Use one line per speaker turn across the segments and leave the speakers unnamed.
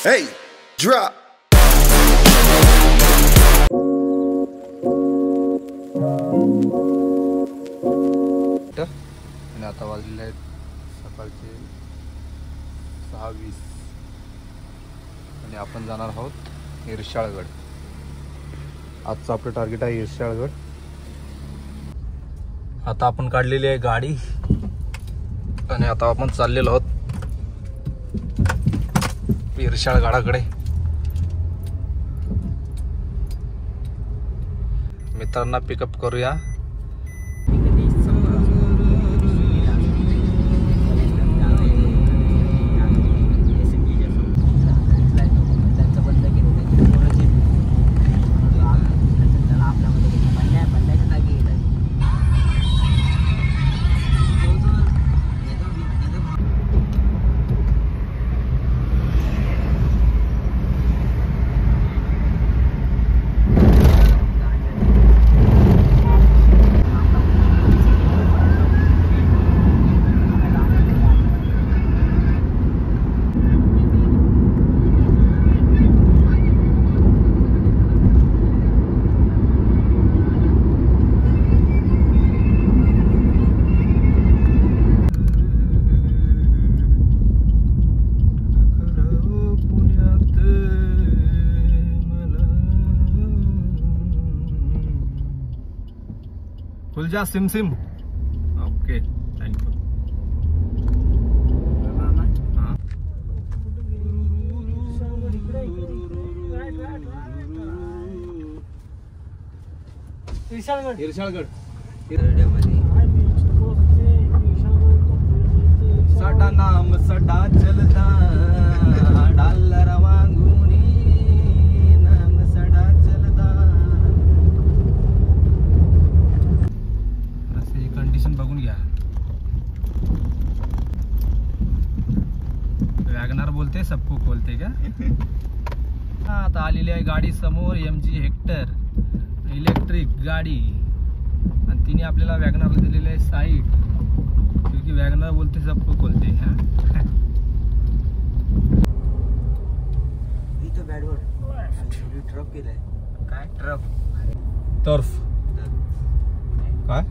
Hey, drop.
आणि आता वाजलेले आहेत सकाळचे 6:20 आणि आपण जाणार आहोत इर्शाळगड. आजचं आपलं टार्गेट आहे इर्शाळगड. आता आपण काढलेली आहे गाडी आणि आता आपण चाललेलो आहोत इर्शाळगडाकडे. मित्रांना पिकअप करूया. खुलजा सिम सिम. Okay, thank you. इर्शाळगड सडा नाम सडा चलता डालर वांगुनी नाम सडा चलता. रस्त्याची कंडिशन बघून घ्या. वॅगनार बोलते सबको खोलते का. हा, आता आलेली आहे गाडी समोर MG हेक्टर इलेक्ट्रिक गाडी आणि तिने आपल्याला वॅगनारला दिलेली आहे साईड, क्योंकि वॅगनार बोलते सबको खोलते. हाँ
तो ट्रक केलाय काय ट्रक
टर्फ काय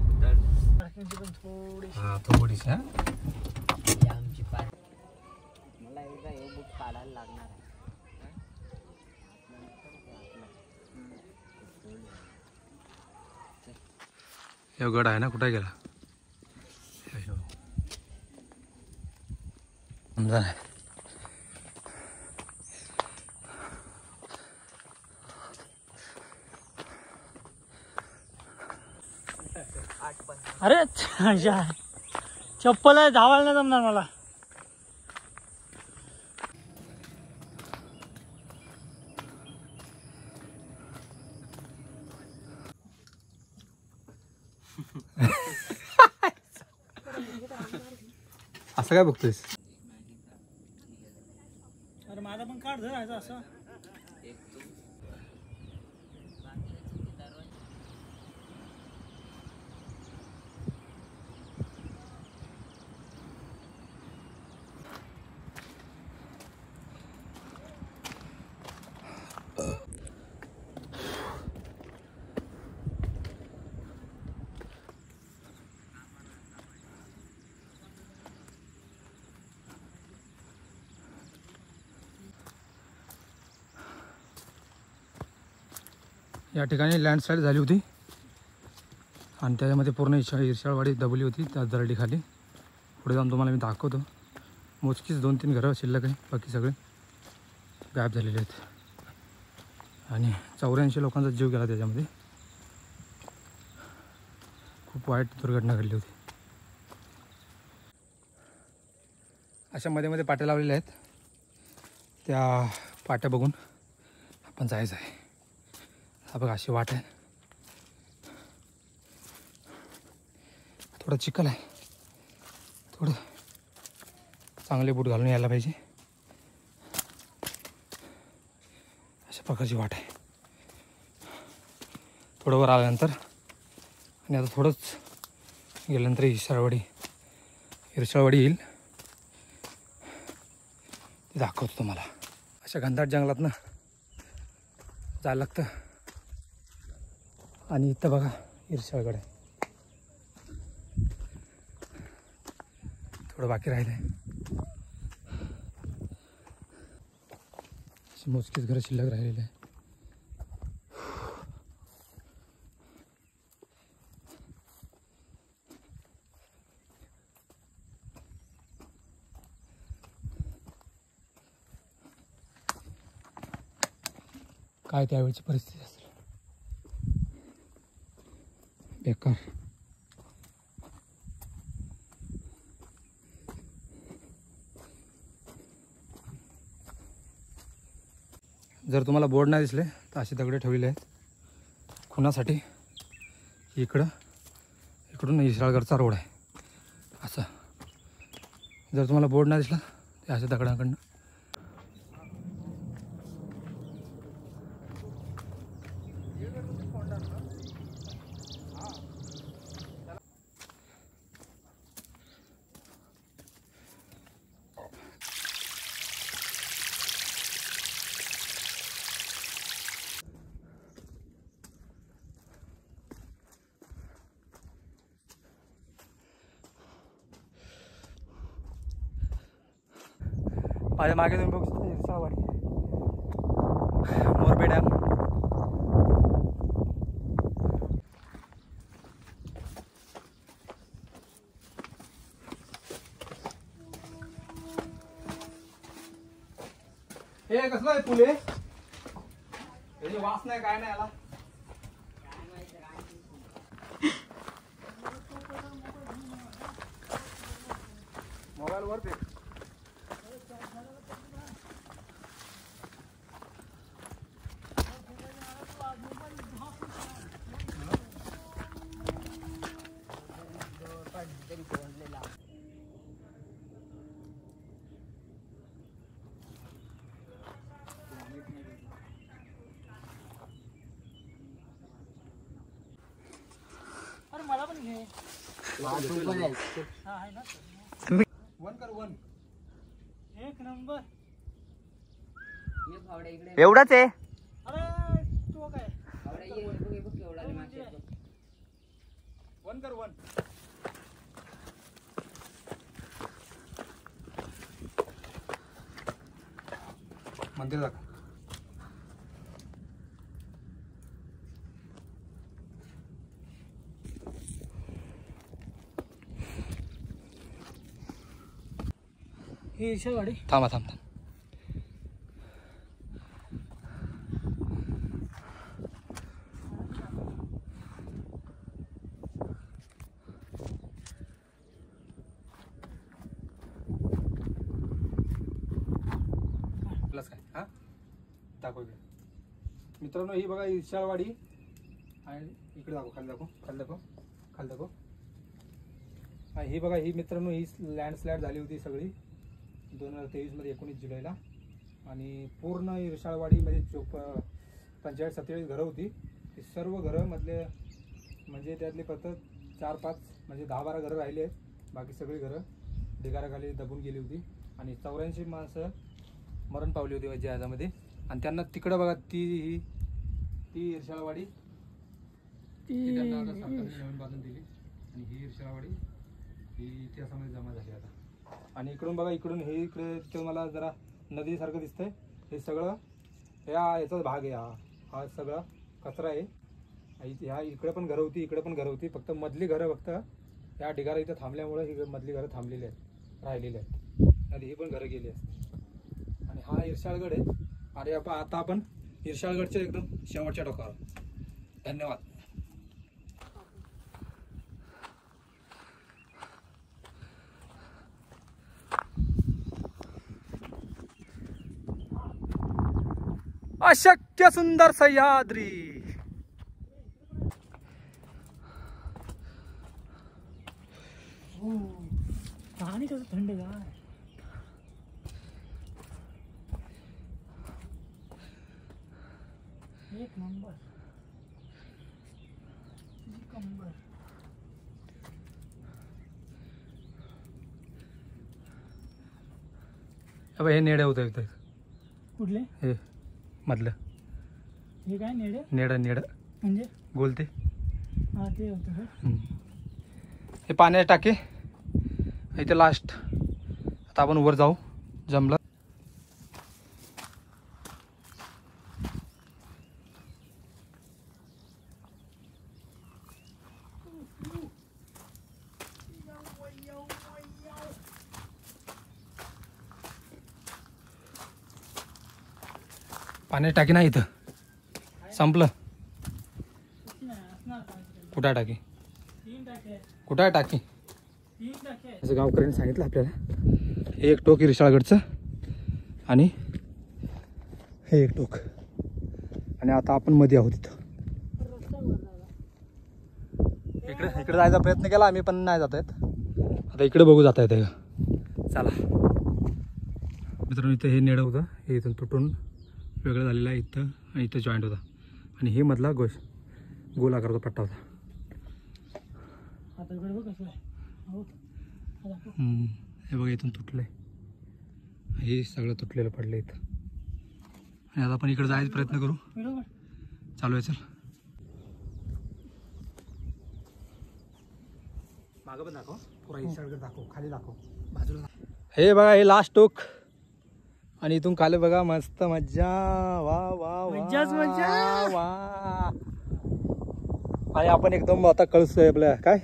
हा थोडीशी. हा
आमची पार मला एकदा हे बुक काढायला लागणार आहे.
हे गड आहे ना, कुठे गेला समजा.
अरे चप्पल आहे, धावायला नाही जमणार मला.
असं काय बघतोयस.
अरे माझा पण काढ धरायचा असं.
या ठिकाणी लँडस्लाईड झाली होती आणि त्याच्यामध्ये पूर्ण इर्शाळवाडी दबली होती त्या दरडीखाली. पुढे जाऊन तुम्हाला मी दाखवतो. मोजकीच 2-3 घरं शिल्लक आहे, बाकी सगळे गायब झालेले आहेत आणि 84 लोकांचा जीव गेला त्याच्यामध्ये. खूप वाईट दुर्घटना घडली होती. अशा मध्ये मध्ये पाट्या लावलेल्या आहेत. त्या पाट्या बघून आपण जायचं आहे. हा बघा अशी वाट आहे. थोडं चिखल आहे, थोडं चांगले बूट घालून यायला पाहिजे. अशा प्रकारची वाट आहे. थोडं वर आल्यानंतर आणि आता थोडंच गेल्यानंतर इर्शाळवाडी येईल. ते दाखवतो तुम्हाला. अशा घनदाट जंगलातनं जायला लागतं. आणि इथं बघा इर्शाळगड आहे, थोडं बाकी राहिलं आहे. अशी मोजकीच घरं शिल्लक राहिलेली आहे. काय त्यावेळची परिस्थिती असेल, बेकार. जर तुम्हाला बोर्ड नाही दिसले तर असे दगडे ठेवलेले आहेत खुणासाठी. इकडून इस्राळगडचा रोड आहे असा. जर तुम्हाला बोर्ड नाही दिसला ते अशा दगडाकडनं माझ्या मागे तुम्ही बघू शकता इरसाळवाडी, मोरबे डॅम. हे कसलं आहे फुले, याची वास नाही काय नाही आला. मोबाईल वर पे
अरे मला पण घे.
पण आहे.
हा आहे ना,
1 कर 1.
एक नंबर.
ये फावड्या इकडे.
एवढाच आहे.
अरे तू काय
फावड्या ये, हे बघ केवढा आले मागच्या.
1 कर 1. मंदिर दाखव.
ही इर्शाळवाडी.
थांबा थांब थांब. प्लस काय हां दाखव इकडे. मित्रांनो ही बघा इर्शाळवाडी आणि इकडे दाखव, खाली दाखव, खाली दाखव, खाली दाखव. हा ही बघा, ही मित्रांनो ही लँडस्लाईड झाली होती सगळी 2023 मध्ये 19 जुलैला. आणि पूर्ण इर्शाळवाडीमध्ये 45-47 घरं होती. ती सर्व घरं मधले म्हणजे त्यातले फक्त 4-5 म्हणजे 10-12 घरं राहिली आहेत. बाकी सगळी घरं ढिगाराखाली दबून गेली होती. आणि 84 माणसं मरण पावली होती जहाजामध्ये. आणि त्यांना तिकडं बघा ती इर्शाळवाडी ती त्यांना आता सरकारने नवीन बांधून दिली. आणि ही इर्शाळवाडी ही इतिहासामध्ये जमा झाली आता. आणि इकडून बघा, इकडून हे इकडे तुम्हाला जरा नदीसारखं दिसतंय. हे सगळं याचाच भाग आहे. हा सगळा कचरा आहे. ह्या इकडे पण घरं होती, इकडे पण घरं होती. फक्त मधली घरं फक्त या ढिगारा इथं थांबल्यामुळे ही मधली घरं थांबलेली आहेत, राहिलेली आहेत. आणि ही पण घरं गेली असते. आणि हा इर्शाळगड आहे. आणि आता आपण इर्शाळगडच्या एकदम शेवटच्या टोकावर. धन्यवाद. अशक्य सुंदर सह्याद्री.
पाणी कसं थंडगार. एक नंबर. एक नंबर.
हे नेडे होतं इथं.
कुठले
हे मधलं
हे काय नेडे
नेडं नेडं
म्हणजे
गोल ते
हा ते होतं का?
हे पाण्याचे टाके इथे लास्ट. आता आपण वर जाऊ जमलं. पाण्याची टाकी नाही इथं संपलं. कुठं आहे टाकी?
तीन टाके
कुठं आहे टाकी?
तीन टाके
असं गावकऱ्यांनी सांगितलं आपल्याला. हे एक टोक हिरशाळगडचं आणि हे एक टोक आणि आता आपण मध्ये आहोत इथं.
रस्ता भरला.
इकडे जायचा प्रयत्न केला आम्ही पण नाही जात आहेत. आता इकडे बघू जाता येते का. चला मित्रांनो इथं हे नेडं होतं. हे इथून तुटून वेगळं झालेलं आहे इथं आणि इथं जॉईंट होता आणि हे मधला गोल आकाराचा पट्टा होता.
आता इकडे बघ कसं आहे. हो आता
हे बघा इथून तुटलंय. हे सगळं तुटलेलं पडलं इथं आणि आता आपण इकडे जायचा प्रयत्न करू.
बरोबर
चालू आहे. चल मागं पण दाखव. पुरा इशाळगड दाखव. खाली दाखव. बाजूला दाखव. हे बघा हे लास्ट टोक आणि इथून खाली बघा मस्त मज्जा. वा वा वा
मज्जाच मज्जा.
वा. आणि आपण एकदम आता कळसोय आपल्या काय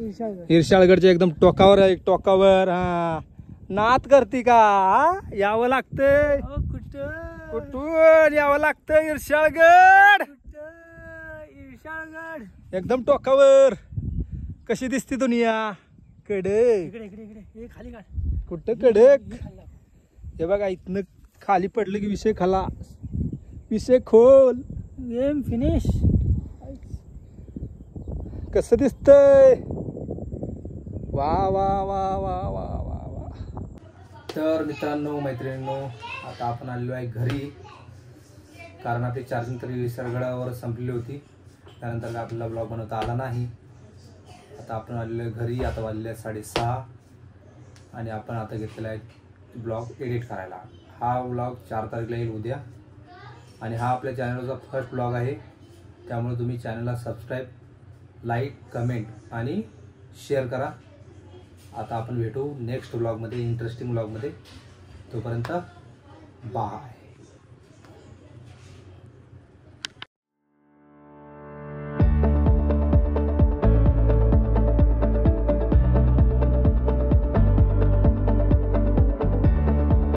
ईशाळगड.
हिरशाळगडच्या एकदम टोकावर आहे. टोकावर हा नात करती का. हा? यावं लागतंय.
अहो, कुठं
कुठून यावं लागतं हिरशाळगड.
ईशाळगड
एकदम टोकावर. कशी दिसते दुनिया. कडक.
इकडे इकडे इकडे हे खाली काढ.
कुठं कडक.
हे खाली काढ.
हे बघा इथनं खाली पडलं की विषय खाला. विषय खोल.
Game finish.
कसं दिसतंय. वा वा वा वा वा वा वा. तर मित्रांनो मैत्रिणींनो आता आपण आलेलो आहे घरी. कारण आपली चार्जिंग तरी विसरगडावर संपलेली होती. त्यानंतर काय आपल्याला ब्लॉग बनवता आला नाही. आता आपण आलेलो आहे घरी. आता वाजले 6:30 आणि आपण आता घेतलेला आहे ब्लॉग एडिट करायला. हा ब्लॉग 4 तारखेला येईल उद्या आणि हा आपल्या चॅनलचा फर्स्ट ब्लॉग आहे. त्यामुळे तुम्ही चॅनलला सबस्क्राईब, लाईक, कमेंट आणि शेअर करा. आता आपण भेटू नेक्स्ट ब्लॉगमध्ये, इंटरेस्टिंग ब्लॉगमध्ये. तोपर्यंत बाय.